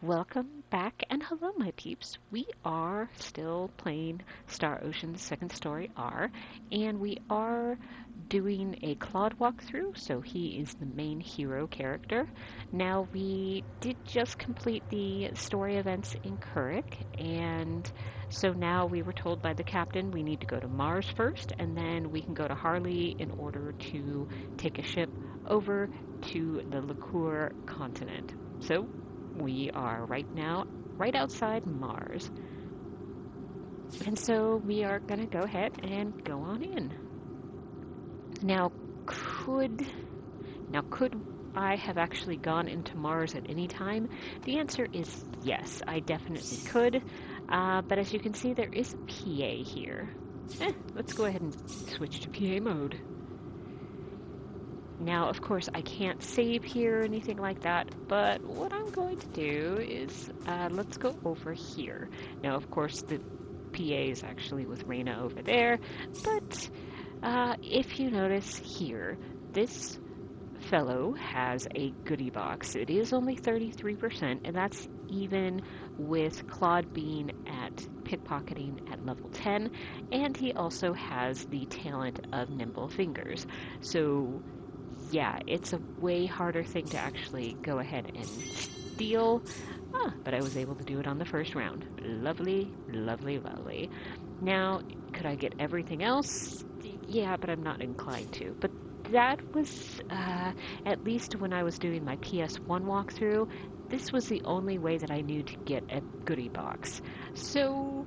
Welcome back and hello, my peeps. We are still playing Star Ocean's Second Story R, and we are doing a Claude walkthrough, so he is the main hero character. Now, we did just complete the story events in Kurik, and so now we were told by the captain we need to go to Mars first, and then we can go to Harley in order to take a ship over to the Liqueur continent. So, we are right now right outside Mars. And so we are going to go ahead and go on in. Now could I have actually gone into Mars at any time? The answer is yes, I definitely could. But as you can see, there is a PA here. Let's go ahead and switch to PA mode. Now, of course, I can't save here or anything like that, but what I'm going to do is, let's go over here. Now, of course, the PA is actually with Reyna over there, but if you notice here, this fellow has a goodie box. It is only 33%, and that's even with Claude being at pickpocketing at level 10, and he also has the talent of nimble fingers. So yeah, it's a way harder thing to actually go ahead and steal, but I was able to do it on the first round. Lovely, lovely, lovely. Now, could I get everything else? Yeah, but I'm not inclined to. But that was, at least when I was doing my PS1 walkthrough, this was the only way that I knew to get a goodie box. So,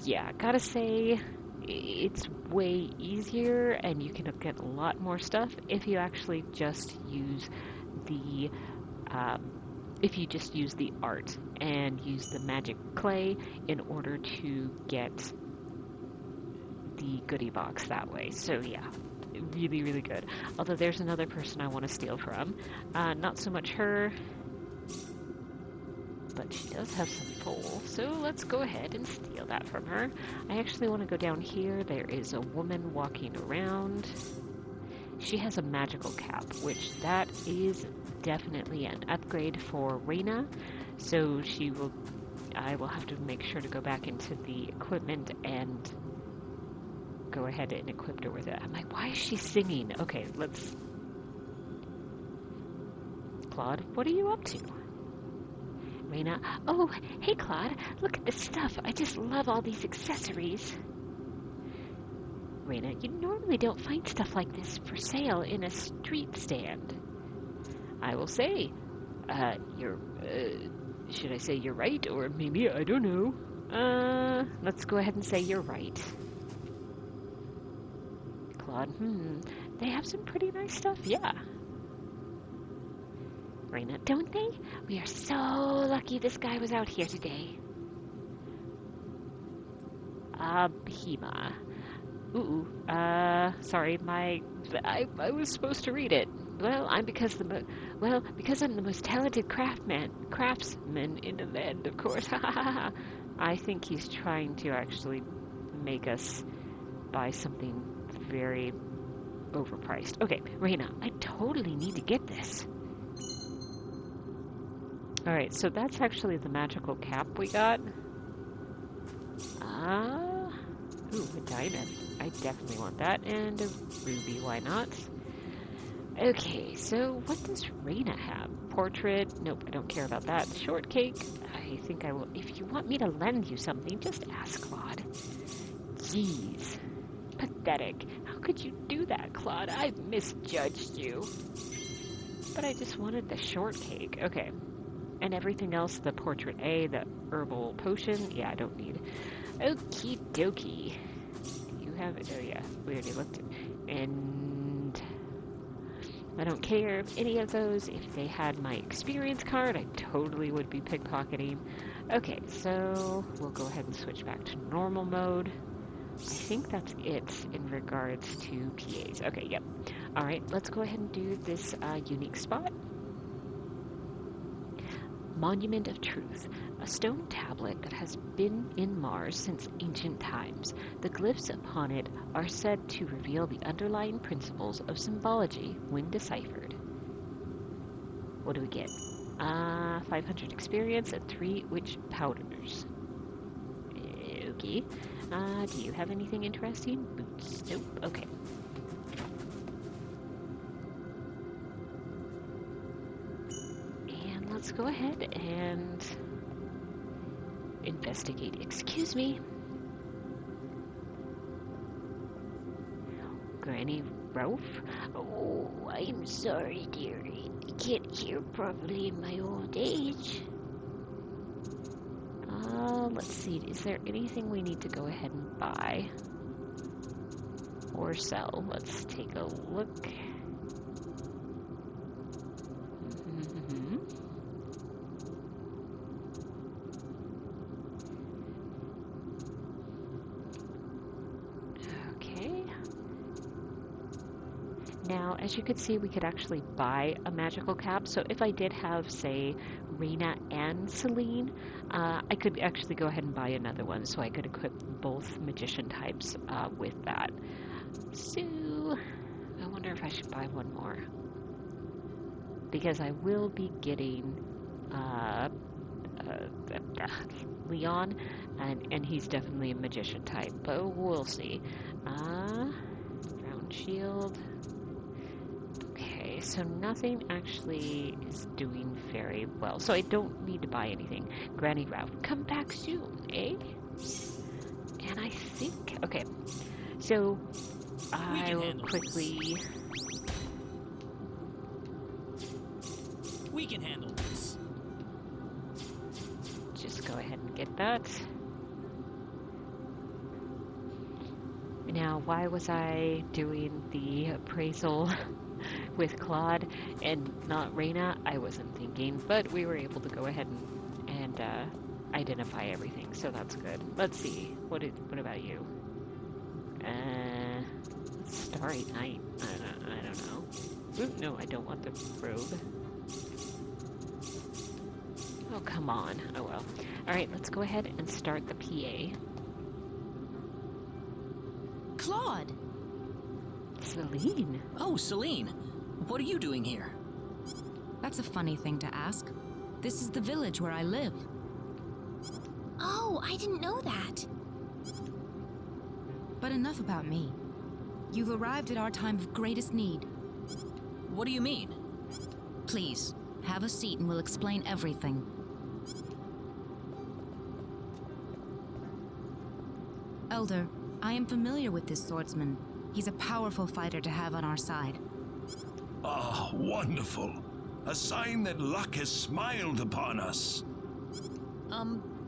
yeah, gotta say, it's way easier and you can get a lot more stuff if you actually just use the art and use the magic clay in order to get the goodie box that way. So yeah, really, really good. Although there's another person I want to steal from. Not so much her, but she does have some pull, so let's go ahead and steal that from her. I actually want to go down here. There is a woman walking around. She has a magical cap, which that is definitely an upgrade for Reyna, so I will have to make sure to go back into the equipment and go ahead and equip her with it. I'm like, why is she singing? Okay, let's... Claude, what are you up to? Reyna, oh, hey Claude, look at this stuff. I just love all these accessories. Reyna, you normally don't find stuff like this for sale in a street stand. I will say, should I say you're right, or maybe I don't know. Let's go ahead and say you're right. Claude, they have some pretty nice stuff, yeah. Reyna, don't they? We are so lucky this guy was out here today. Abhima. Sorry, I was supposed to read it. Well, because I'm the most talented craftsman in the land, of course. I think he's trying to actually make us buy something very overpriced. Okay, Reyna, I totally need to get this. Alright, so that's actually the magical cap we got. Ooh, a diamond. I definitely want that. And a ruby, why not? Okay, so what does Reyna have? Portrait? Nope, I don't care about that. Shortcake? I think I will. If you want me to lend you something, just ask Claude. Jeez. Pathetic. How could you do that, Claude? I've misjudged you. But I just wanted the shortcake. Okay. And everything else, the portrait A, the herbal potion, yeah, I don't need. Okie dokie. Do you have it? Oh yeah, we already looked at it. And I don't care if any of those, if they had my experience card, I totally would be pickpocketing. Okay, so we'll go ahead and switch back to normal mode. I think that's it in regards to PAs. Okay, yep. Alright, let's go ahead and do this unique spot. Monument of Truth, a stone tablet that has been in Mars since ancient times. The glyphs upon it are said to reveal the underlying principles of symbology when deciphered. What do we get? 500 experience and 3 witch powders. Okay. Do you have anything interesting? Boots. Nope. Okay. And let's go ahead and investigate. Excuse me. Granny Ralph? Oh, I'm sorry, dearie. I can't hear properly in my old age. Let's see. Is there anything we need to go ahead and buy? Or sell? Let's take a look. Okay. Now, as you can see, we could actually buy a magical cap. So if I did have, say, Rena and Celine, I could actually go ahead and buy another one so I could equip both magician types with that. So, I wonder if I should buy one more. Because I will be getting Leon, and he's definitely a magician type, but we'll see. Round shield. Okay, so nothing actually is doing very well, so I don't need to buy anything. Granny Ralph, come back soon, eh? And I think, okay, so I will quickly... We can handle this. Just go ahead and get that. Now, why was I doing the appraisal with Claude and not Rena? I wasn't thinking, but we were able to go ahead and identify everything, so that's good. Let's see. What about you? Starry Night. I don't know. Ooh, no, I don't want the robe. Oh, come on. Oh, well. All right, let's go ahead and start the PA. Claude! Celine. Oh, Celine. What are you doing here? That's a funny thing to ask. This is the village where I live. Oh, I didn't know that. But enough about me. You've arrived at our time of greatest need. What do you mean? Please, have a seat and we'll explain everything. Elder, I am familiar with this swordsman. He's a powerful fighter to have on our side. Ah, wonderful. A sign that luck has smiled upon us.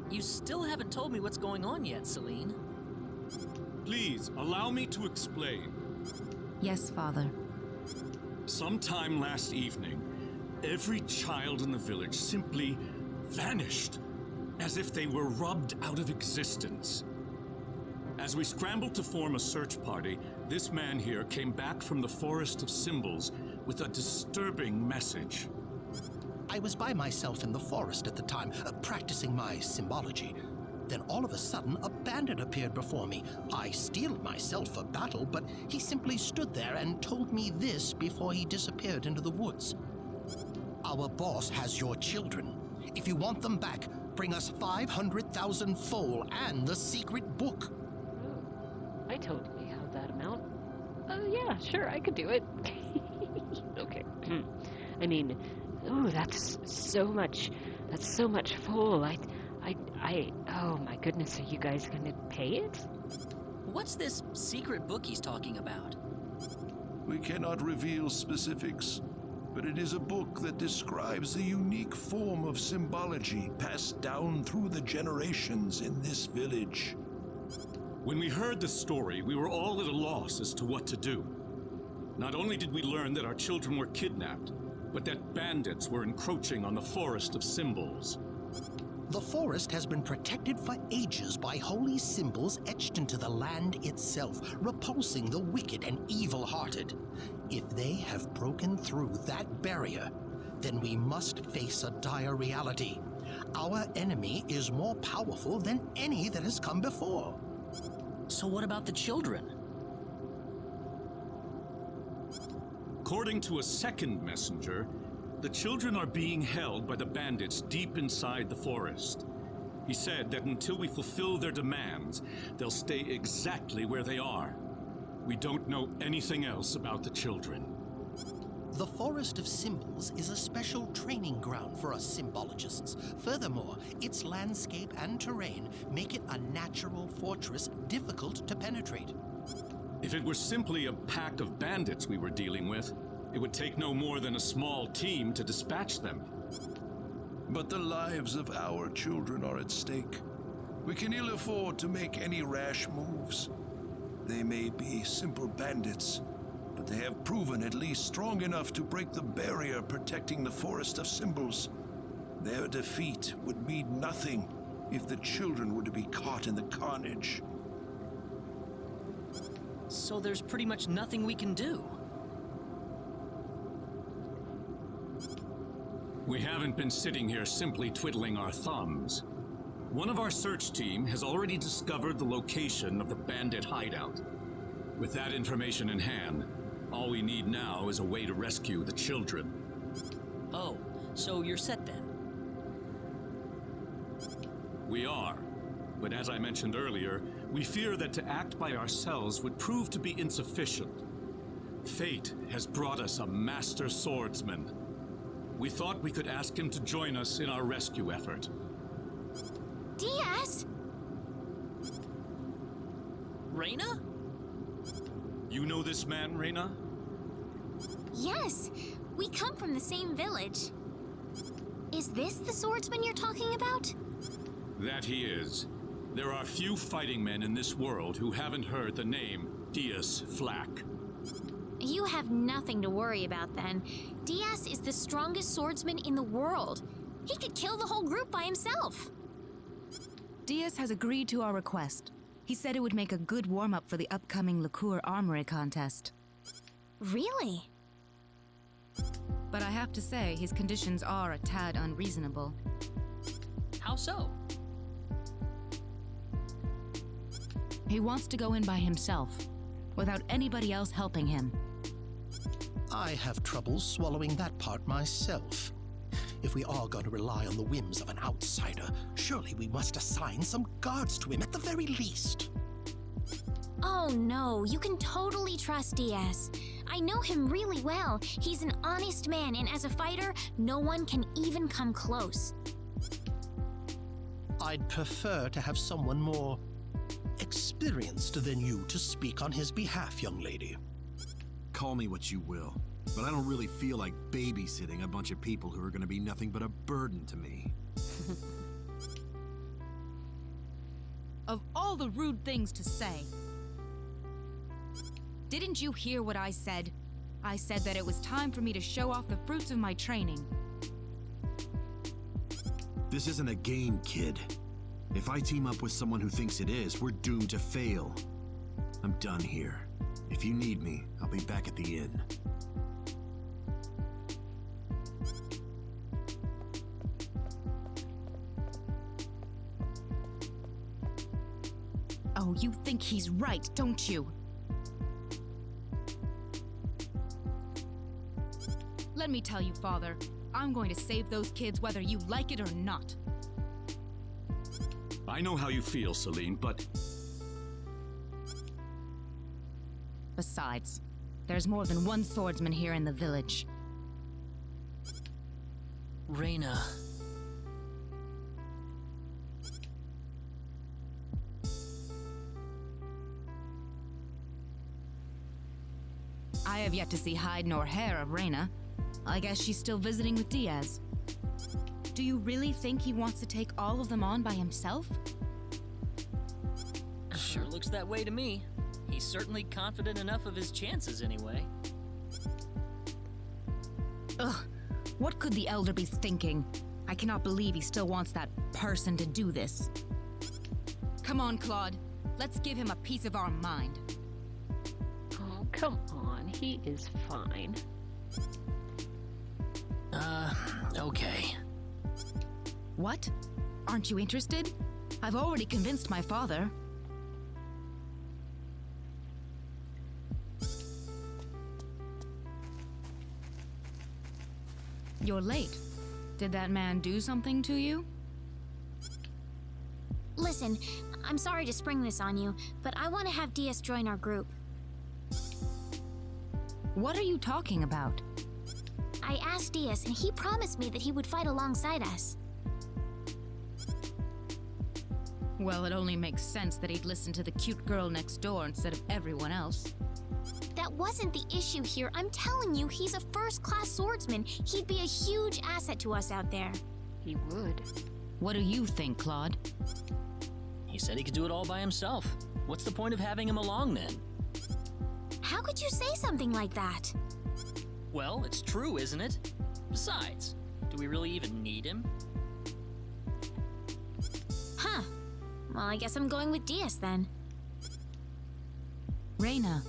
You still haven't told me what's going on yet, Celine. Please, allow me to explain. Yes, Father. Sometime last evening, every child in the village simply vanished, as if they were rubbed out of existence. As we scrambled to form a search party, this man here came back from the Forest of Symbols with a disturbing message. I was by myself in the forest at the time, practicing my symbology. Then all of a sudden, a bandit appeared before me. I steeled myself for battle, but he simply stood there and told me this before he disappeared into the woods. Our boss has your children. If you want them back, bring us 500,000 foal and the secret book. Oh, I totally have that amount. Oh, yeah, sure, I could do it. Okay. I mean, oh, that's so much full. Oh my goodness, are you guys gonna pay it? What's this secret book he's talking about? We cannot reveal specifics, but it is a book that describes the unique form of symbology passed down through the generations in this village. When we heard the story, we were all at a loss as to what to do. Not only did we learn that our children were kidnapped, but that bandits were encroaching on the Forest of Symbols. The forest has been protected for ages by holy symbols etched into the land itself, repulsing the wicked and evil-hearted. If they have broken through that barrier, then we must face a dire reality. Our enemy is more powerful than any that has come before. So what about the children? According to a second messenger, The children are being held by the bandits deep inside the forest. He said that until we fulfill their demands, they'll stay exactly where they are. We don't know anything else about the children. The Forest of Symbols is a special training ground for us symbologists. Furthermore, its landscape and terrain make it a natural fortress difficult to penetrate. If it were simply a pack of bandits we were dealing with, it would take no more than a small team to dispatch them. But the lives of our children are at stake. We can ill afford to make any rash moves. They may be simple bandits, but they have proven at least strong enough to break the barrier protecting the Forest of Symbols. Their defeat would mean nothing if the children were to be caught in the carnage. So there's pretty much nothing we can do. We haven't been sitting here simply twiddling our thumbs. One of our search team has already discovered the location of the bandit hideout. With that information in hand, all we need now is a way to rescue the children. Oh, so you're set then? We are. But as I mentioned earlier, we fear that to act by ourselves would prove to be insufficient. Fate has brought us a master swordsman. We thought we could ask him to join us in our rescue effort. Diaz? Reyna? You know this man, Reyna? Yes, we come from the same village. Is this the swordsman you're talking about? That he is. There are few fighting men in this world who haven't heard the name Diaz Flack. You have nothing to worry about then. Diaz is the strongest swordsman in the world. He could kill the whole group by himself. Diaz has agreed to our request. He said it would make a good warm-up for the upcoming Liqueur Armory contest. Really? But I have to say, his conditions are a tad unreasonable. How so? He wants to go in by himself, without anybody else helping him. I have trouble swallowing that part myself. If we are going to rely on the whims of an outsider, surely we must assign some guards to him at the very least. Oh no, you can totally trust Diaz. I know him really well. He's an honest man, and as a fighter, no one can even come close. I'd prefer to have someone more experienced than you to speak on his behalf, young lady. Call me what you will, but I don't really feel like babysitting a bunch of people who are going to be nothing but a burden to me. Of all the rude things to say. Didn't you hear what I said? I said that it was time for me to show off the fruits of my training. This isn't a game, kid. If I team up with someone who thinks it is, we're doomed to fail. I'm done here. If you need me, I'll be back at the inn. Oh, you think he's right, don't you? Let me tell you, Father, I'm going to save those kids whether you like it or not. I know how you feel, Celine, but Besides, there's more than one swordsman here in the village. Reyna. I have yet to see hide nor hair of Reyna. I guess she's still visiting with Diaz. Do you really think he wants to take all of them on by himself? Sure looks that way to me. He's certainly confident enough of his chances anyway. Ugh, what could the Elder be thinking? I cannot believe he still wants that person to do this. Come on, Claude. Let's give him a piece of our mind. Oh, come on. He is fine. Okay. What? Aren't you interested? I've already convinced my father. You're late. Did that man do something to you? Listen, I'm sorry to spring this on you, but I want to have DS join our group. What are you talking about? I asked DS, and he promised me that he would fight alongside us. Well, it only makes sense that he'd listen to the cute girl next door instead of everyone else. That wasn't the issue here. I'm telling you, he's a first-class swordsman. He'd be a huge asset to us out there. He would. What do you think, Claude? He said he could do it all by himself. What's the point of having him along then? How could you say something like that? Well, it's true, isn't it? Besides, do we really even need him? Huh. Well, I guess I'm going with DS then. Reyna.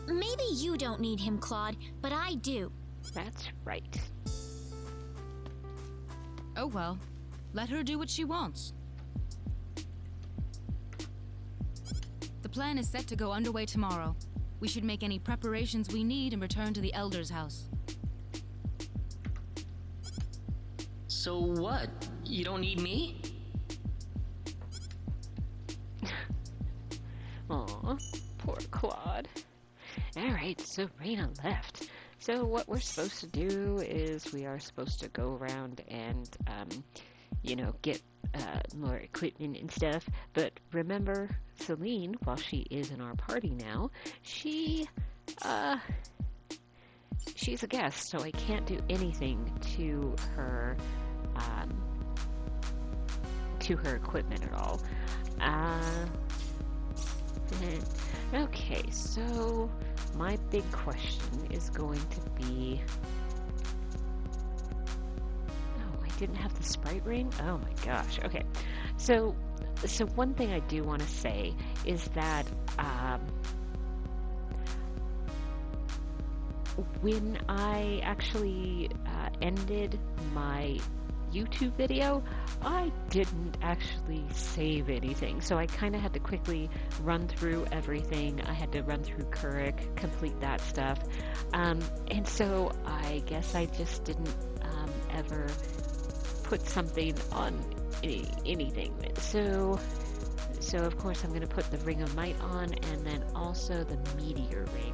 Maybe you don't need him, Claude, but I do. That's right. Oh well. Let her do what she wants. The plan is set to go underway tomorrow. We should make any preparations we need and return to the Elder's house. So what? You don't need me? Aw, poor Claude. Alright, so Reyna left. So what we're supposed to do is we are supposed to go around and, get more equipment and stuff. But remember, Celine, while she is in our party now, she's a guest, so I can't do anything to her equipment at all. Okay, so my big question is going to be... Oh, I didn't have the sprite ring? Oh my gosh, okay. So one thing I do want to say is that when I actually ended my YouTube video, I didn't actually save anything, so I kind of had to quickly run through everything. I had to run through Kurik, complete that stuff, and so I guess I just didn't ever put something on anything. So of course I'm going to put the Ring of Might on, and then also the Meteor Ring.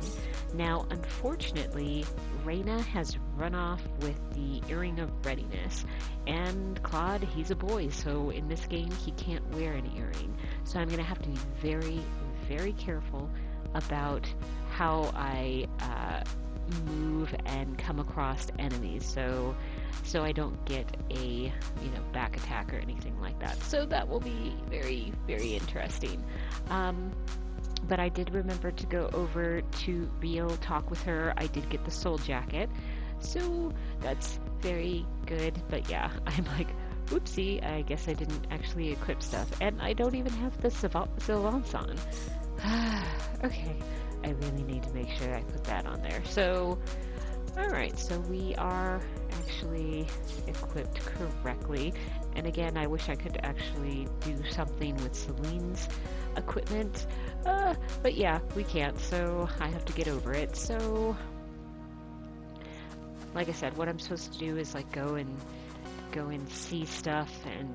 Now, unfortunately, Reyna has run off with the Earring of Readiness, and Claude, he's a boy, so in this game he can't wear an earring. So I'm going to have to be very, very careful about how I move and come across enemies, so I don't get a back attack or anything like that. So that will be very, very interesting. But I did remember to go over to Rio, talk with her. I did get the soul jacket, so that's very good. But yeah, I'm like, oopsie, I guess I didn't actually equip stuff. And I don't even have the Savants on. Okay, I really need to make sure I put that on there. So, alright, so we are actually equipped correctly. And again, I wish I could actually do something with Celine's equipment. But yeah, we can't, so I have to get over it. So, like I said, what I'm supposed to do is like go and see stuff and,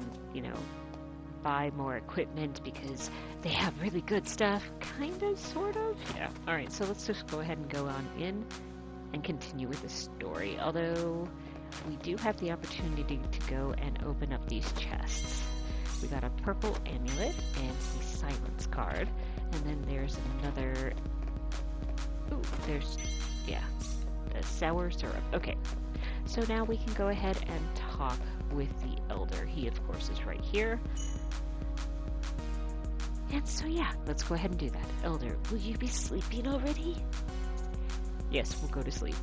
buy more equipment because they have really good stuff. Kind of, sort of. Yeah. Alright, so let's just go ahead and go on in and continue with the story. Although, we do have the opportunity to go and open up these chests. We got a purple amulet and a silence card. And then there's another... Ooh, there's... yeah. The sour syrup. Okay. So now we can go ahead and talk with the Elder. He, of course, is right here. And so, yeah, let's go ahead and do that. Elder, will you be sleeping already? Yes, we'll go to sleep.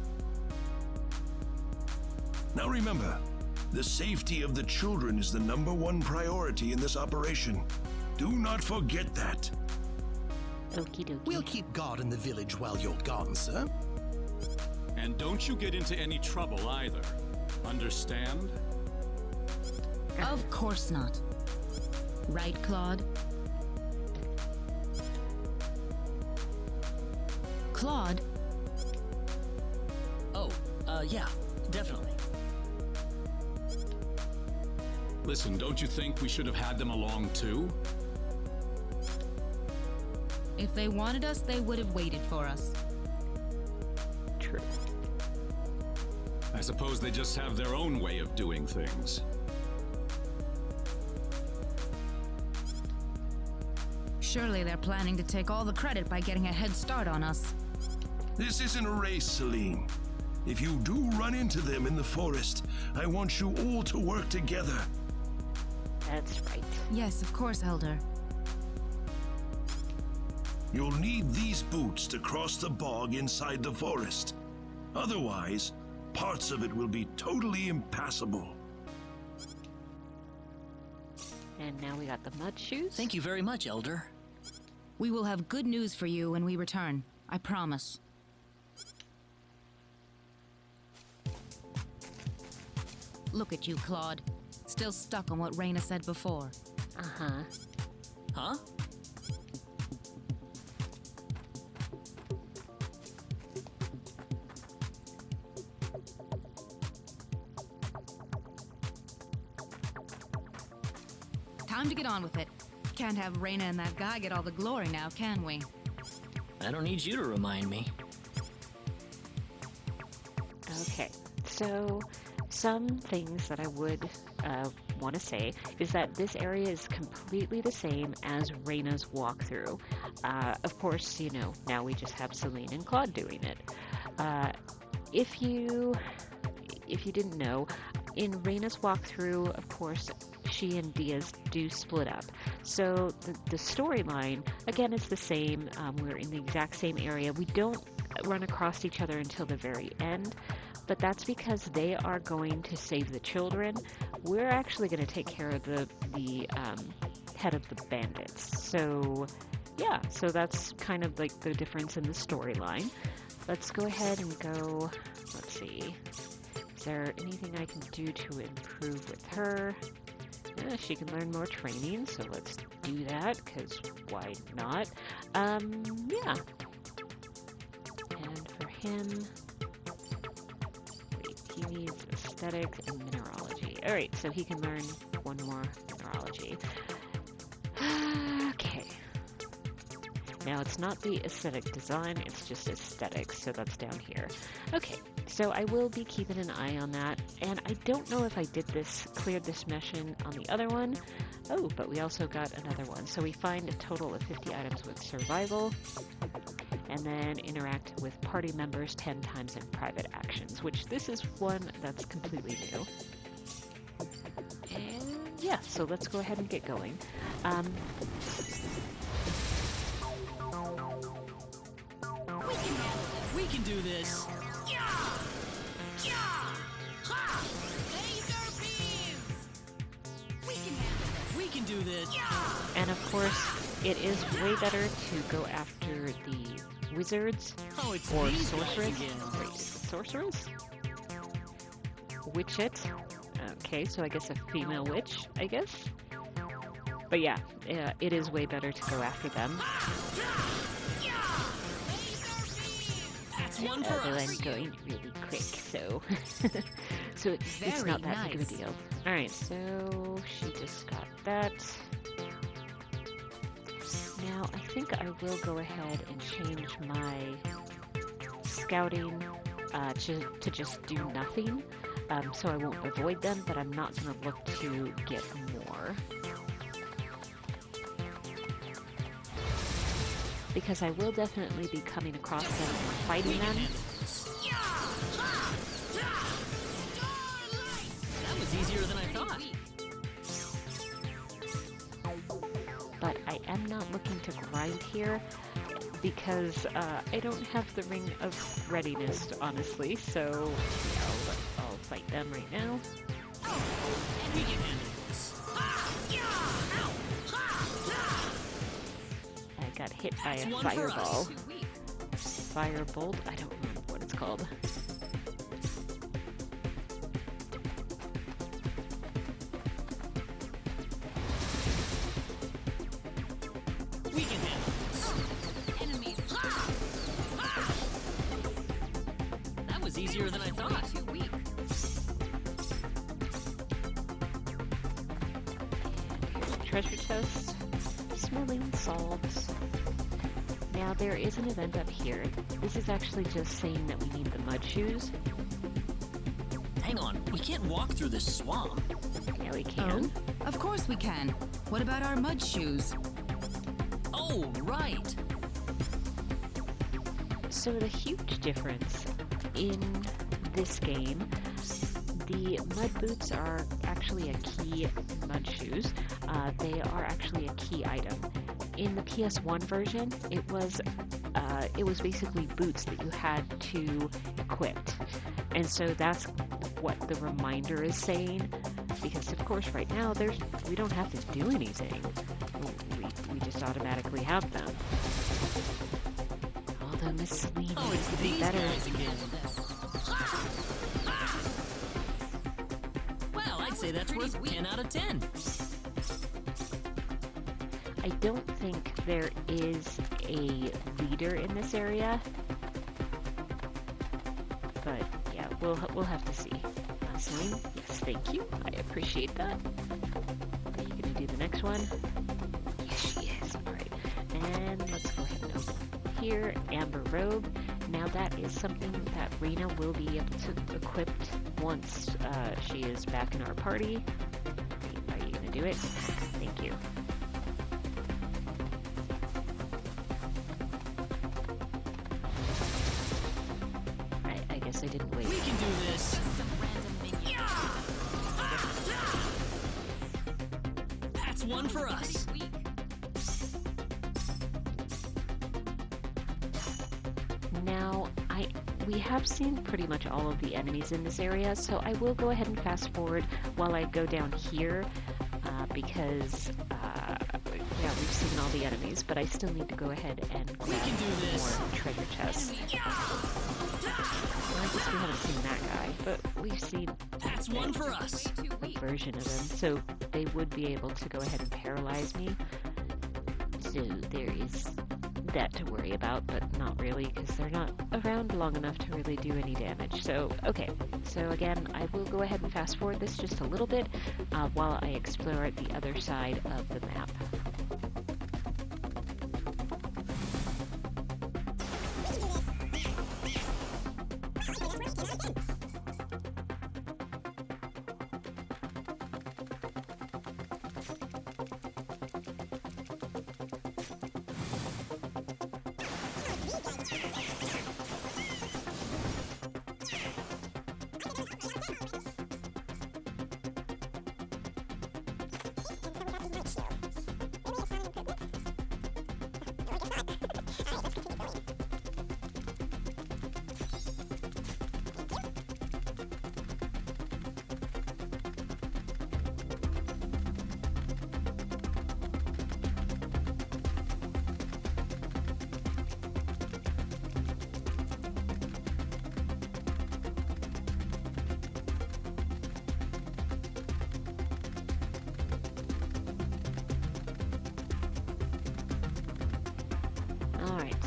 Now remember, the safety of the children is the #1 priority in this operation. Do not forget that. Okie dokie. We'll keep guard in the village while you're gone, sir. And don't you get into any trouble either. Understand? Of course not. Right, Claude? Claude, Yeah, definitely. Listen, don't you think we should have had them along too? If they wanted us, they would have waited for us. True. I suppose they just have their own way of doing things. Surely they're planning to take all the credit by getting a head start on us. This isn't a race, Celine. If you do run into them in the forest, I want you all to work together. That's right. Yes, of course, Elder. You'll need these boots to cross the bog inside the forest. Otherwise, parts of it will be totally impassable. And now we got the mud shoes. Thank you very much, Elder. We will have good news for you when we return. I promise. Look at you, Claude. Still stuck on what Reyna said before. Uh-huh. Huh? Time to get on with it. Can't have Reyna and that guy get all the glory now, can we? I don't need you to remind me. Okay, so some things that I would want to say is that this area is completely the same as Reyna's walkthrough. Of course, you know, now we just have Celine and Claude doing it. If you didn't know, in Reyna's walkthrough, of course, she and Diaz do split up. So the storyline, again, is the same. We're in the exact same area. We don't run across each other until the very end, but that's because they are going to save the children. We're actually going to take care of the head of the bandits. So yeah, so that's kind of like the difference in the storyline. Let's go ahead and go, let's see. Is there anything I can do to improve with her? Yeah, she can learn more training, so let's do that, because why not? Yeah. And for him, wait, he needs aesthetics and mineralogy. Alright, so he can learn one more mineralogy. Okay. Now, it's not the aesthetic design, it's just aesthetics, so that's down here. Okay, so I will be keeping an eye on that, and I don't know if I cleared this mission on the other one. Oh, but we also got another one. So we find a total of 50 items with survival, and then interact with party members 10 times in private actions, which this is one that's completely new. And yeah, so let's go ahead and get going. We can do this. We can do this. And of course, it is way better to go after the wizards Oh, it's or these guys sorceress. again. Wait, is it sorceress? Witchette. Okay, so I guess a female witch, I guess. But yeah, it is way better to go after them. That's one for Although us. I'm going really quick, so so it's Very not that big of a nice. deal. All right, so she just got that. Now I think I will go ahead and change my scouting to just do nothing. So I won't avoid them, but I'm not going to look to get more. Because I will definitely be coming across them and fighting them. That was easier than I thought. But I am not looking to grind here because I don't have the Ring of Readiness, honestly, so I'll fight them right now. We can handle this. I got hit by That's a one for us. fireball. Firebolt? I don't remember what it's called. We can handle this. Enemies. That was easier than I thought. treasure chest. Smelling salts. Now there is an event up here. This is actually just saying that we need the mud shoes. Hang on, we can't walk through this swamp. Yeah, we can. Oh, of course we can. What about our mud shoes? Oh, right. So the huge difference in this game, the mud boots are actually a key mud shoes. They are actually a key item. In the PS1 version, it was basically boots that you had to equip. And so that's what the reminder is saying. Because of course right now we don't have to do anything. We just automatically have them. Although Miss Celine It's could be these better. guys again. Well, I'd say that's worth 10 out of 10. I don't think there is a leader in this area, but yeah, we'll have to see. Celine, yes, thank you. I appreciate that. Are you gonna do the next one? Yes, she is. All right, and let's go ahead and open here. Amber robe. Now that is something that Rena will be able to equip once she is back in our party. Are you gonna do it? Thank you. I guess I didn't wait. We can do this. That's one for us. Now, we have seen pretty much all of the enemies in this area, so I will go ahead and fast forward while I go down here, because, yeah, we've seen all the enemies, but I still need to go ahead and grab can do this. more treasure chests. Well, I guess we haven't seen that guy, but we've seen That's one for us. a version of them, so they would be able to go ahead and paralyze me. So there is that to worry about, but not really, because they're not around long enough to really do any damage. So, okay. So again, I will go ahead and fast forward this just a little bit while I explore the other side of the map.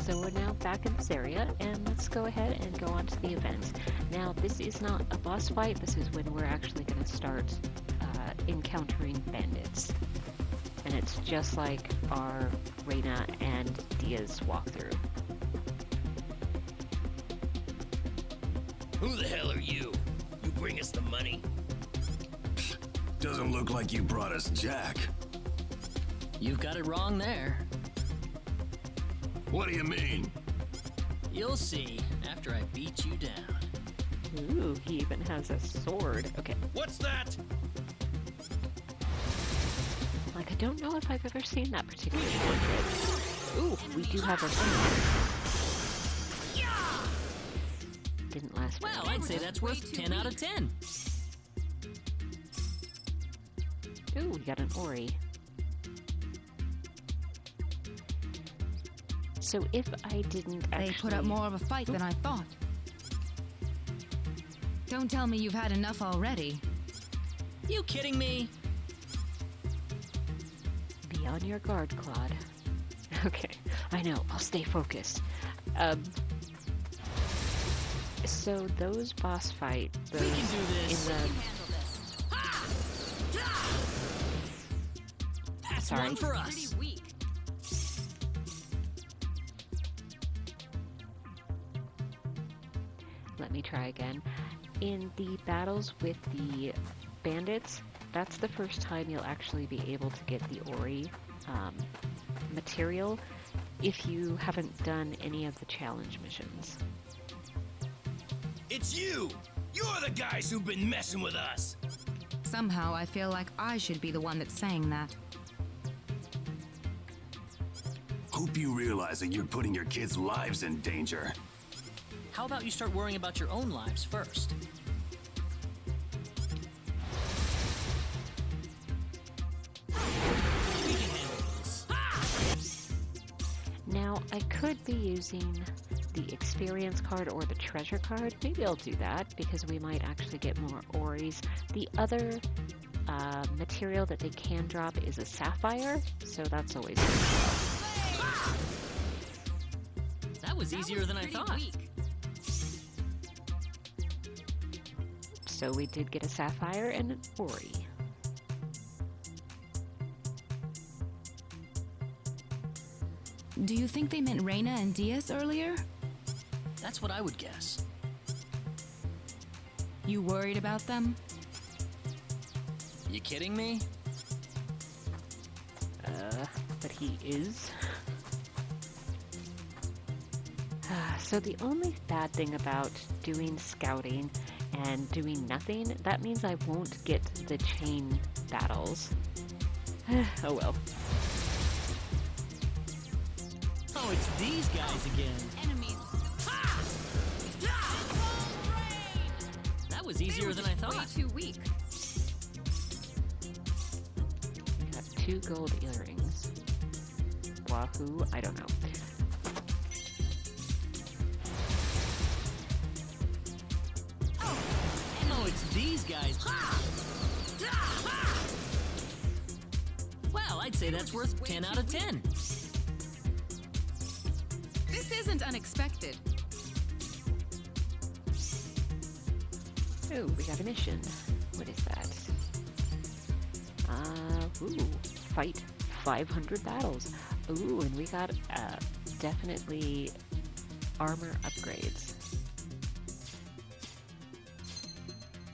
So we're now back in this area, and let's go ahead and go on to the event. Now, this is not a boss fight, this is when we're actually going to start encountering bandits. And it's just like our Reyna and Diaz walkthrough. Who the hell are you? You bring us the money? Doesn't look like you brought us Jack. You've got it wrong there. What do you mean? You'll see after I beat you down. Ooh, he even has a sword. Okay. What's that? Like, I don't know if I've ever seen that particular sword. Ooh, we do have a Didn't last very Well, long. I'd say that's worth 10 out of 10. Ooh, we got an Ori. So if I didn't actually... They put up more of a fight than I thought. Don't tell me you've had enough already. You kidding me? Be on your guard, Claude. Okay, I know, I'll stay focused. So those boss fight, those We can do this. in the... That's sorry. one for us. Pretty weak. Let me try again. In the battles with the bandits, that's the first time you'll actually be able to get the Ori material if you haven't done any of the challenge missions. It's you! You're the guys who've been messing with us! Somehow I feel like I should be the one that's saying that. Hope you realize that you're putting your kids' lives in danger. How about you start worrying about your own lives first? We can handle this. Now, I could be using the experience card or the treasure card. Maybe I'll do that because we might actually get more Oris. The other material that they can drop is a sapphire, so that's always good. That was easier than I thought. So we did get a sapphire and an Ori. Do you think they meant Reyna and Diaz earlier? That's what I would guess. You worried about them? You kidding me? But he is. So the only bad thing about doing scouting and doing nothing, that means I won't get the chain battles. Oh well. Oh, it's these guys again. Enemies. That was easier than I thought. Way too weak. Got 2 gold earrings. Wahoo, I don't know. Oh, it's these guys. Well, I'd say that's worth 10 out of 10. This isn't unexpected. Oh, we got a mission. What is that? Fight 500 battles. Ooh, and we got definitely armor upgrades.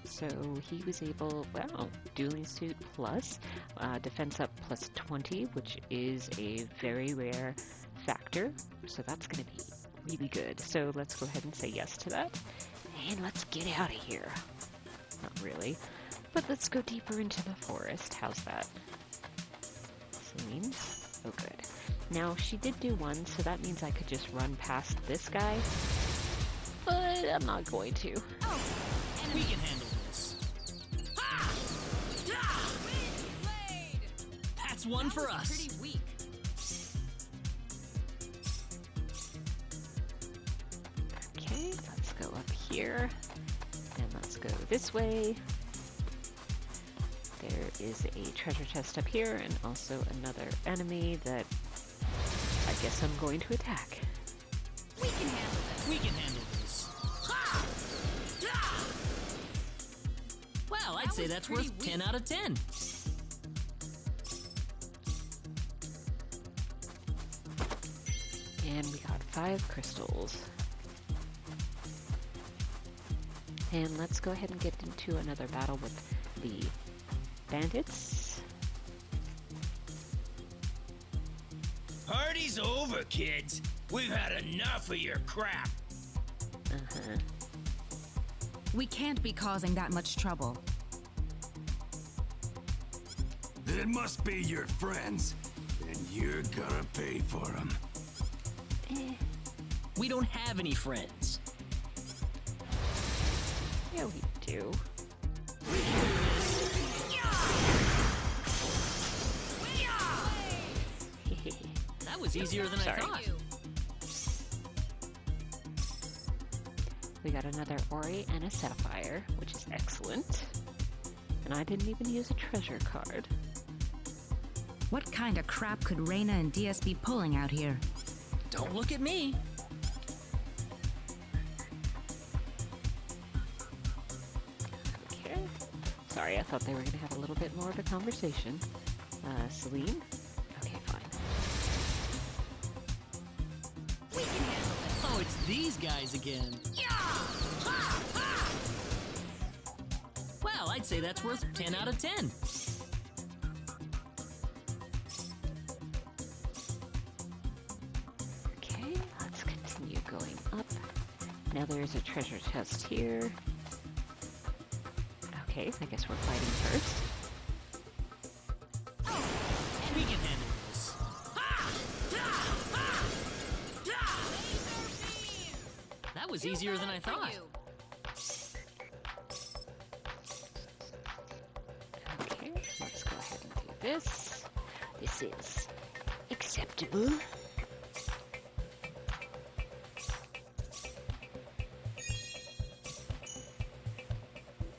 So he was able, wow, dueling suit plus, defense up plus 20, which is a very rare factor. So that's going to be really good. So let's go ahead and say yes to that. And let's get out of here. Not really. But let's go deeper into the forest. How's that? Celine? Oh, good. Now, she did do one, so that means I could just run past this guy. But I'm not going to. We can handle this. That's one for us. Pretty weak. Okay, let's go up here. And let's go this way. There is a treasure chest up here and also another enemy that I guess I'm going to attack. We can handle this. We can handle this. Well, I'd say was that's pretty worth weak. 10 out of 10. And we got 5 crystals. And let's go ahead and get into another battle with the bandits. Party's over, kids. We've had enough of your crap. Uh-huh. We can't be causing that much trouble. Then it must be your friends. And you're gonna pay for them. We don't have any friends. Yeah, we do. That was easier than I Sorry. thought. We got another Ori and a Sapphire, which is excellent. And I didn't even use a treasure card. What kind of crap could Reyna and Diaz be pulling out here? Don't look at me. Okay. Sorry, I thought they were going to have a little bit more of a conversation. Celine? it's these guys again. Well, I'd say that's worth 10 out of 10. Okay, let's continue going up. Now there's a treasure chest here. Okay, I guess we're fighting first. We can handle this. That was easier than I thought. Okay, let's go ahead and do this. This is acceptable.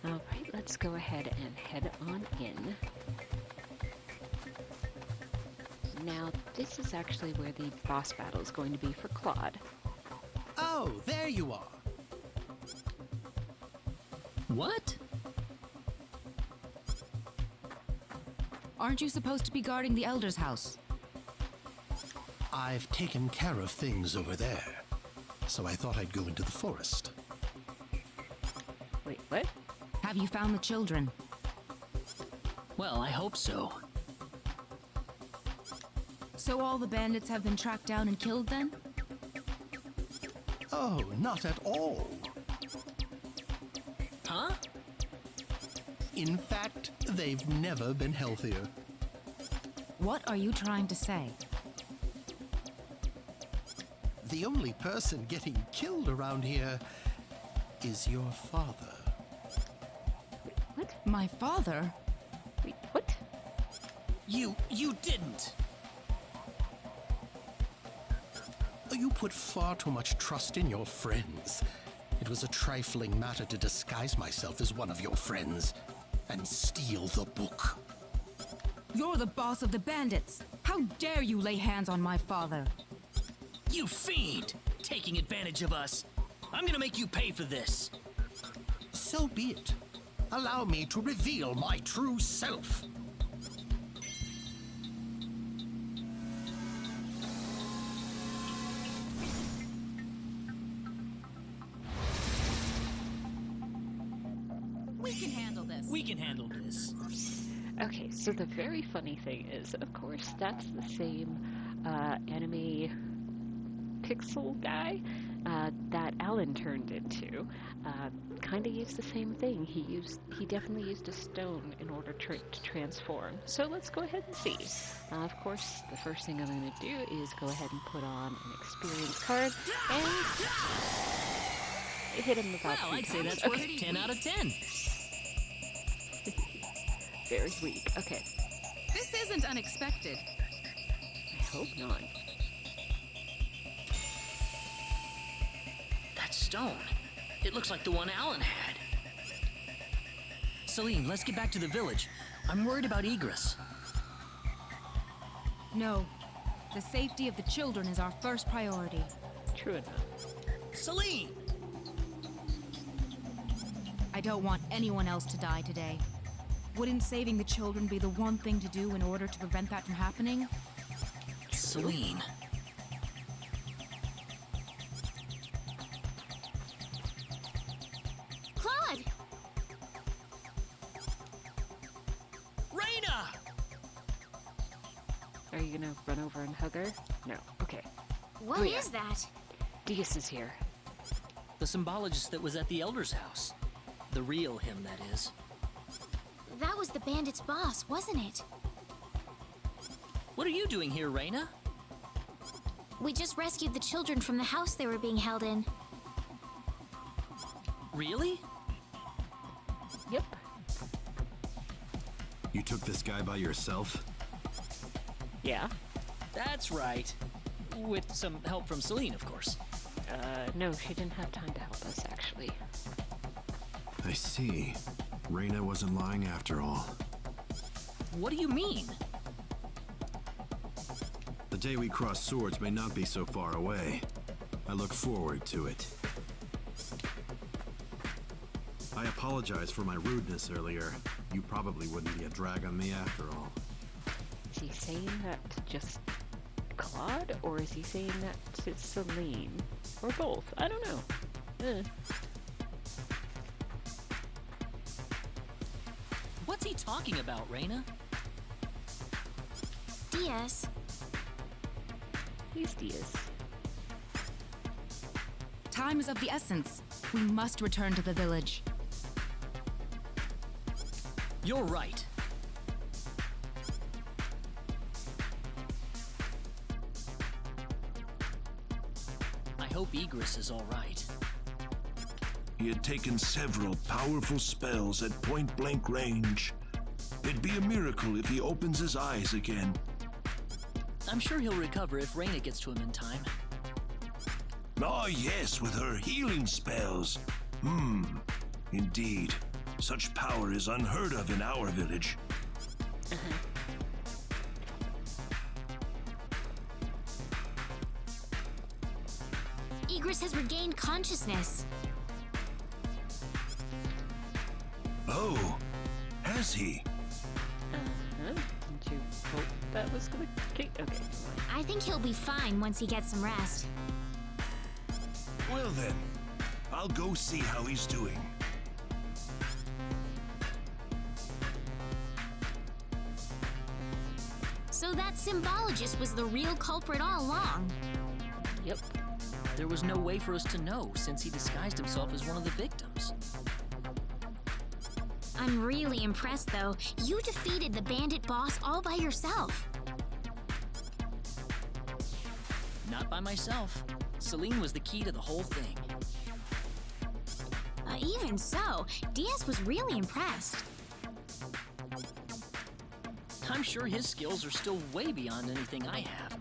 Alright, let's go ahead and head on in. Now, this is actually where the boss battle is going to be for Claude. Oh, there you are. What? Aren't you supposed to be guarding the Elder's house? I've taken care of things over there, so I thought I'd go into the forest. Wait, what? Have you found the children? Well, I hope so. So all the bandits have been tracked down and killed then? Oh, not at all. Huh? In fact, they've never been healthier. What are you trying to say? The only person getting killed around here is your father. What? My father? Wait, what? You didn't. You put far too much trust in your friends. It was a trifling matter to disguise myself as one of your friends and steal the book. You're the boss of the bandits. How dare you lay hands on my father? You fiend! Taking advantage of us. I'm gonna make you pay for this. So be it. Allow me to reveal my true self. We can handle this. We can handle this. Okay, so the very funny thing is, of course, that's the same enemy pixel guy that Alan turned into. Kind of used the same thing. He definitely used a stone in order to transform. So let's go ahead and see. Of course, the first thing I'm going to do is go ahead and put on an experience card and hit him about Well, 3 I'd say times. that's worth 10 out of 10. Very weak. Okay, This isn't unexpected. I hope not. That stone. It looks like the one Alan had. Celine, let's get back to the village. I'm worried about egress. No. The safety of the children is our first priority. True enough. Celine! I don't want anyone else to die today. Wouldn't saving the children be the one thing to do in order to prevent that from happening? Celine. Claude! Raina! Are you gonna run over and hug her? No. Okay. What Oh, yeah. is that? Deus is here. The symbologist that was at the Elder's house. The real him, that is. That was the bandit's boss, wasn't it? What are you doing here, Raina? We just rescued the children from the house they were being held in. Really? Yep. You took this guy by yourself? Yeah. That's right. With some help from Celine, of course. No, she didn't have time to help us, actually. I see. Raina wasn't lying after all. What do you mean? The day we cross swords may not be so far away. I look forward to it. I apologize for my rudeness earlier. You probably wouldn't be a drag on me after all. Is he saying that to just Claude, or is he saying that to Celine? Or both? I don't know. What's he talking about, Reyna? Diaz, He's Diaz. Time is of the essence. We must return to the village. You're right. I hope Egress is all right. He had taken several powerful spells at point-blank range. It'd be a miracle if he opens his eyes again. I'm sure he'll recover if Reyna gets to him in time. Ah, yes, with her healing spells. Indeed. Such power is unheard of in our village. Egress has regained consciousness. Oh, has he? Didn't you hope that was gonna kick? Okay. I think he'll be fine once he gets some rest. Well then, I'll go see how he's doing. So that symbologist was the real culprit all along. Yep. There was no way for us to know since he disguised himself as one of the victims. I'm really impressed, though. You defeated the bandit boss all by yourself. Not by myself. Celine was the key to the whole thing. Even so, Diaz was really impressed. I'm sure his skills are still way beyond anything I have.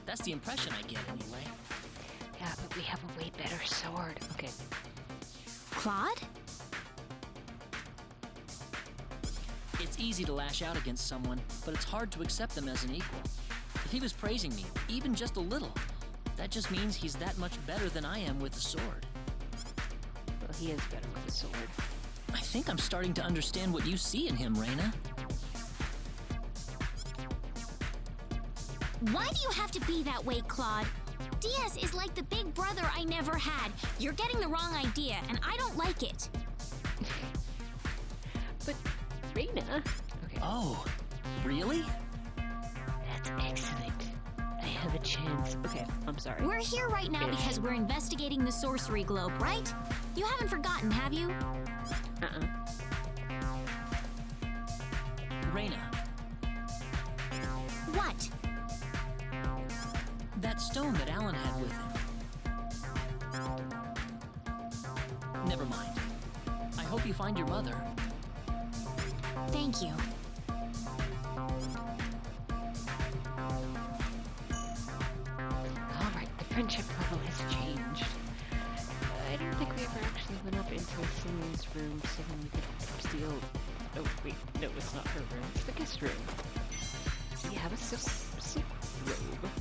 That's the impression I get anyway. Yeah, but we have a way better sword. Okay. Claude? It's easy to lash out against someone, but it's hard to accept them as an equal. If he was praising me, even just a little, that just means he's that much better than I am with the sword. Well, he is better with the sword. I think I'm starting to understand what you see in him, Reyna. Why do you have to be that way, Claude? Diaz is like the big brother I never had. You're getting the wrong idea, and I don't like it. But Reyna. Okay. Oh, really? That's excellent. I have a chance. Okay, I'm sorry. We're here right now because we're investigating the sorcery globe, right? You haven't forgotten, have you? Reyna, What? that stone that Alan had with him. Never mind. I hope you find your mother. Thank you. Alright, the friendship level has changed. I don't think we ever actually went up into Celine's room so then we could steal... Oh, wait, no, it's not her room. It's the guest room. We have a silk robe.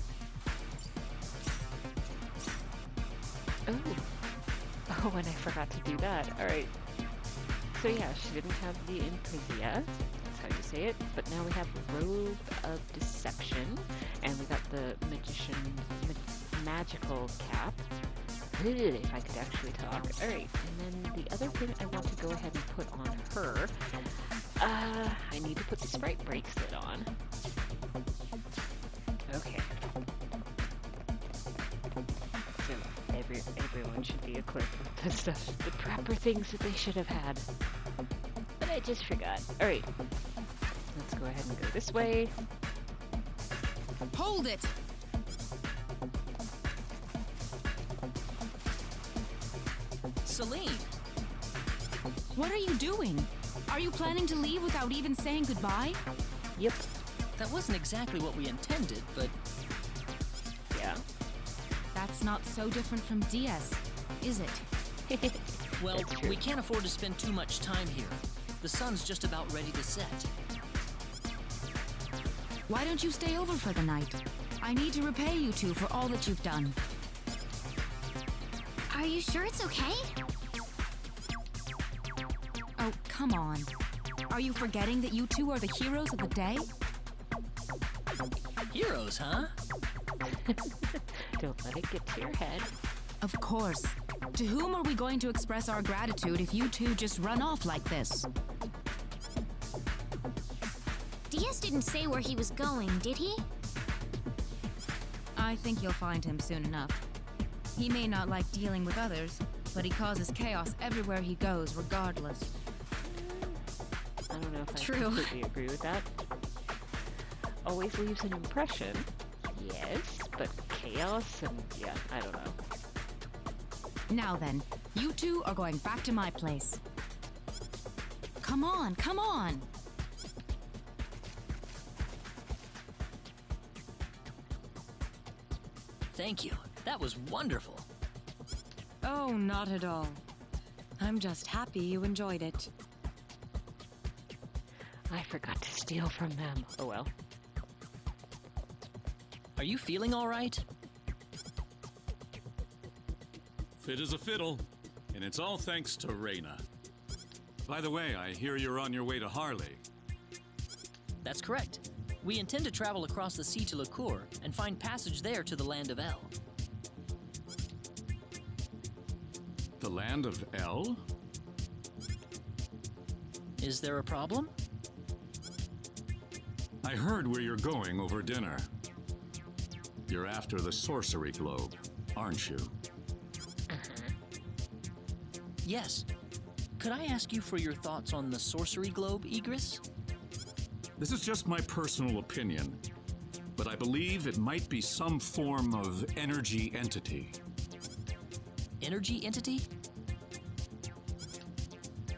Oh, and I forgot to do that. Alright. So yeah, she didn't have the Inquisia. That's how you say it. But now we have the Robe of Deception. And we got the magical cap. If I could actually talk. Alright, and then the other thing I want to go ahead and put on her. I need to put the Sprite bracelet on. Okay. So everyone should be equipped with the stuff, the proper things that they should have had. But I just forgot. Alright. Let's go ahead and go this way. Hold it! Celine! What are you doing? Are you planning to leave without even saying goodbye? Yep. That wasn't exactly what we intended, but Yeah. That's not so different from Diaz, is it? well, That's true. we can't afford to spend too much time here. The sun's just about ready to set. Why don't you stay over for the night? I need to repay you two for all that you've done. Are you sure it's okay? Oh, come on. Are you forgetting that you two are the heroes of the day? Heroes, huh? Don't let it get to your head. Of course. To whom are we going to express our gratitude if you two just run off like this? Diaz didn't say where he was going, did he? I think you'll find him soon enough. He may not like dealing with others, but he causes chaos everywhere he goes, regardless. I don't know if I True. completely agree with that. Always leaves an impression. Yes, but chaos and yeah, I don't know. Now then, you two are going back to my place. Come on, come on! Thank you. That was wonderful. Oh, not at all. I'm just happy you enjoyed it. I forgot to steal from them. Oh well. Are you feeling all right? Fit as a fiddle, and it's all thanks to Reyna. By the way, I hear you're on your way to Harley. That's correct. We intend to travel across the sea to Licour and find passage there to the land of El. The land of El? Is there a problem? I heard where you're going over dinner. You're after the sorcery globe, aren't you? Yes. Could I ask you for your thoughts on the sorcery globe, Igris? This is just my personal opinion, but I believe it might be some form of energy entity. Energy entity?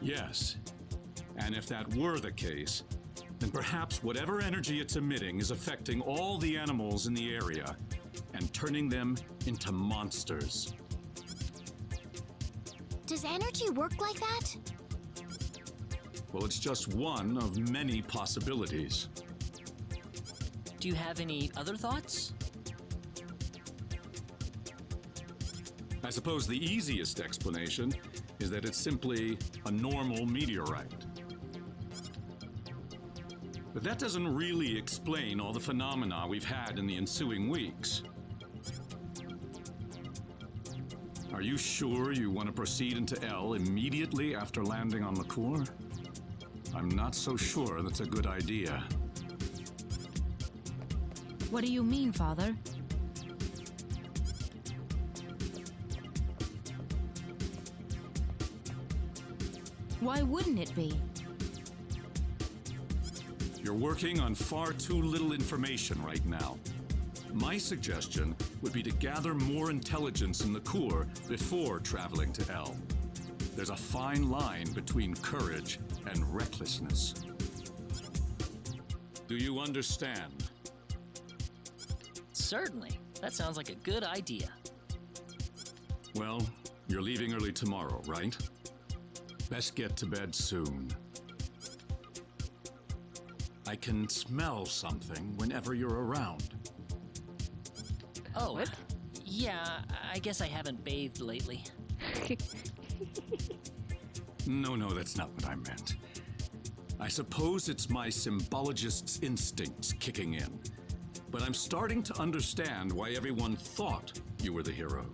Yes. And if that were the case, then perhaps whatever energy it's emitting is affecting all the animals in the area and turning them into monsters. Does energy work like that? Well, it's just one of many possibilities. Do you have any other thoughts? I suppose the easiest explanation is that it's simply a normal meteorite. But that doesn't really explain all the phenomena we've had in the ensuing weeks. Are you sure you want to proceed into El immediately after landing on Licour? I'm not so sure that's a good idea. What do you mean, Father? Why wouldn't it be? You're working on far too little information right now. My suggestion would be to gather more intelligence in Licour before traveling to El. There's a fine line between courage and recklessness. Do you understand? Certainly. That sounds like a good idea. Well, you're leaving early tomorrow, right? Best get to bed soon. I can smell something whenever you're around. Oh, What? yeah, I guess I haven't bathed lately. No, that's not what I meant. I suppose it's my symbologist's instincts kicking in. But I'm starting to understand why everyone thought you were the hero.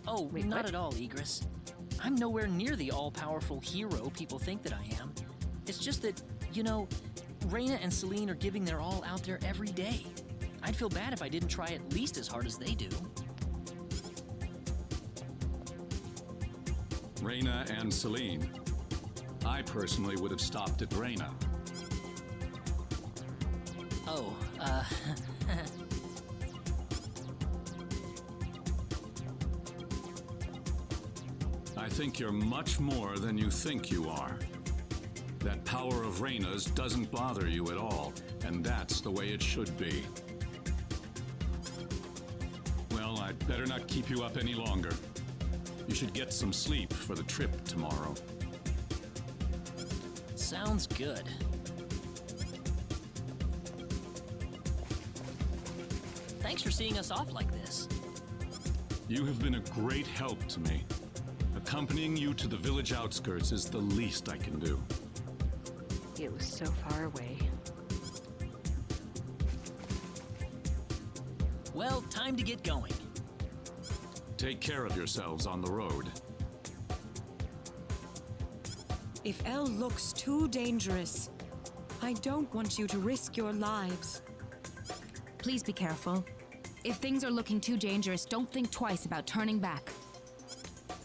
Oh, Wait, not what? at all, Igris. I'm nowhere near the all-powerful hero people think that I am. It's just that, you know, Reyna and Celine are giving their all out there every day. I'd feel bad if I didn't try at least as hard as they do. Reyna and Celine. I personally would have stopped at Reyna. Oh, I think you're much more than you think you are. That power of Reyna's doesn't bother you at all, and that's the way it should be. Well, I'd better not keep you up any longer. You should get some sleep for the trip tomorrow. sounds good. Thanks for seeing us off like this. You have been a great help to me. Accompanying you to the village outskirts is the least I can do. It was so far away. Well, time to get going. Take care of yourselves on the road. If El looks too dangerous, I don't want you to risk your lives. Please be careful. If things are looking too dangerous, don't think twice about turning back.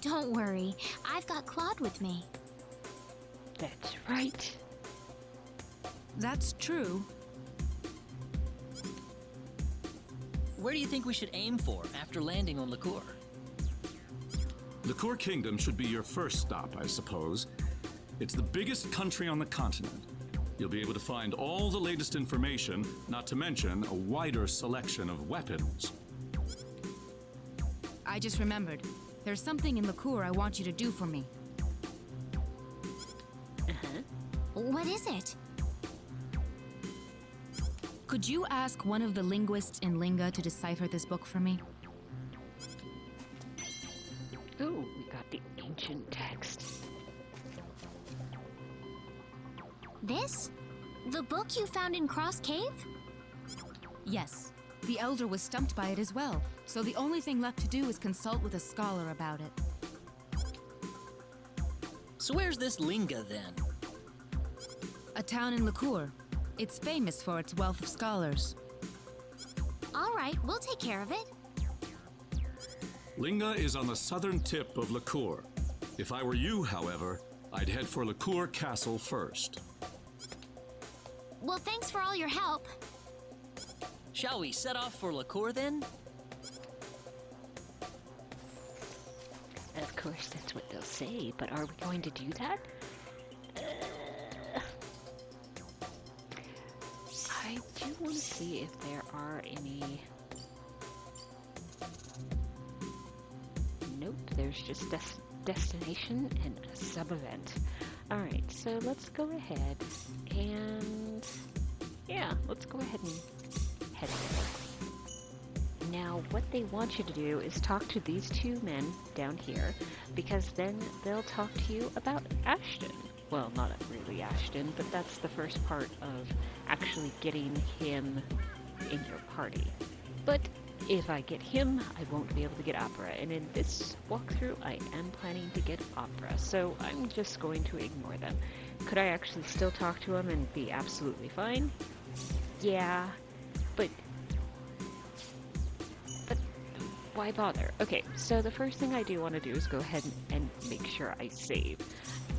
Don't worry, I've got Claude with me. That's right. That's true. Where do you think we should aim for after landing on Liqueur? Liqueur Kingdom should be your first stop, I suppose. It's the biggest country on the continent. You'll be able to find all the latest information, not to mention a wider selection of weapons. I just remembered. There's something in Liqueur I want you to do for me. What is it? Could you ask one of the linguists in Linga to decipher this book for me? Ooh, we got the ancient text. This? The book you found in Cross Cave? Yes. The Elder was stumped by it as well, so the only thing left to do is consult with a scholar about it. So where's this Linga, then? A town in Liqueur. It's famous for its wealth of scholars. All right, we'll take care of it. Linga is on the southern tip of Liqueur. If I were you, however, I'd head for Liqueur Castle first. Well, thanks for all your help. Shall we set off for Liqueur, then? Of course, that's what they'll say, but are we going to do that? I do want to see if there are any... Nope, there's just destination and a sub-event. Alright, so let's go ahead and... Yeah, let's go ahead and head there. Now, what they want you to do is talk to these two men down here, because then they'll talk to you about Ashton. Well, not really Ashton, but that's the first part of actually getting him in your party. But if I get him, I won't be able to get Opera, and in this walkthrough, I am planning to get Opera, so I'm just going to ignore them. Could I actually still talk to him and be absolutely fine? Yeah, but why bother? Okay, so the first thing I do want to do is go ahead and make sure I save.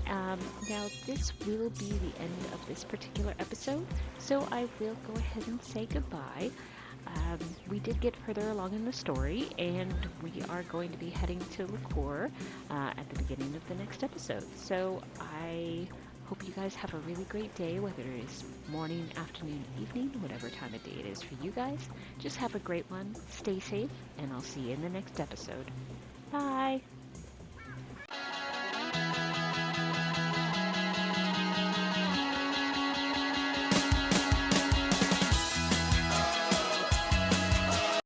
Now this will be the end of this particular episode, so I will go ahead and say goodbye. We did get further along in the story, and we are going to be heading to Liqueur at the beginning of the next episode. So I hope you guys have a really great day, whether it is morning, afternoon, evening, whatever time of day it is for you guys. Just have a great one, stay safe, and I'll see you in the next episode. Bye!